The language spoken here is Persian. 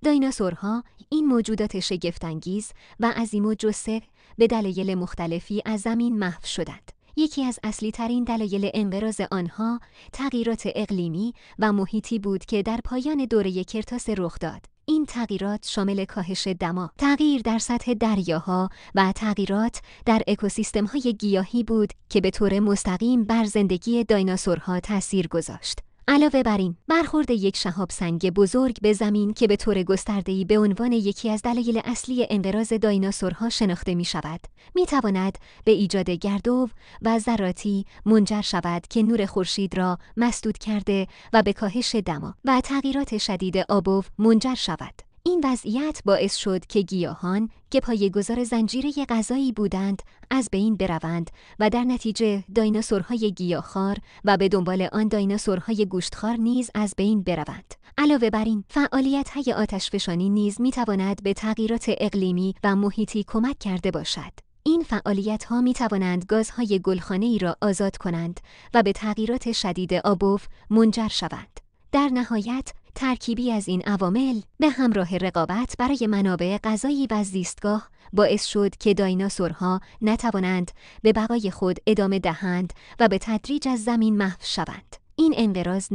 دایناسورها این موجودات شگفت‌انگیز و عظیم‌الجثه به دلایل مختلفی از زمین محو شدند. یکی از اصلی‌ترین دلایل انقراض آنها تغییرات اقلیمی و محیطی بود که در پایان دوره کرتاس رخ داد. این تغییرات شامل کاهش دما، تغییر در سطح دریاها و تغییرات در اکوسیستم‌های گیاهی بود که به طور مستقیم بر زندگی دایناسورها تأثیر گذاشت. علاوه بر این، برخورد یک شهاب سنگ بزرگ به زمین که به طور گسترده‌ای به عنوان یکی از دلایل اصلی انقراض دایناسورها شناخته می‌شود، می‌تواند به ایجاد گردو و ذراتی منجر شود که نور خورشید را مسدود کرده و به کاهش دما و تغییرات شدید آب منجر شود. این وضعیت باعث شد که گیاهان که پایه‌گذار زنجیره غذایی بودند از بین بروند و در نتیجه دایناسورهای گیاهخوار و به دنبال آن دایناسورهای گوشتخوار نیز از بین بروند. علاوه بر این، فعالیت‌های آتشفشانی نیز می‌تواند به تغییرات اقلیمی و محیطی کمک کرده باشد. این فعالیت‌ها می‌توانند گازهای گلخانه‌ای را آزاد کنند و به تغییرات شدید آب منجر شوند. در نهایت، ترکیبی از این عوامل به همراه رقابت برای منابع غذایی و زیستگاه باعث شد که دایناسورها نتوانند به بقای خود ادامه دهند و به تدریج از زمین محو شوند. این انقراض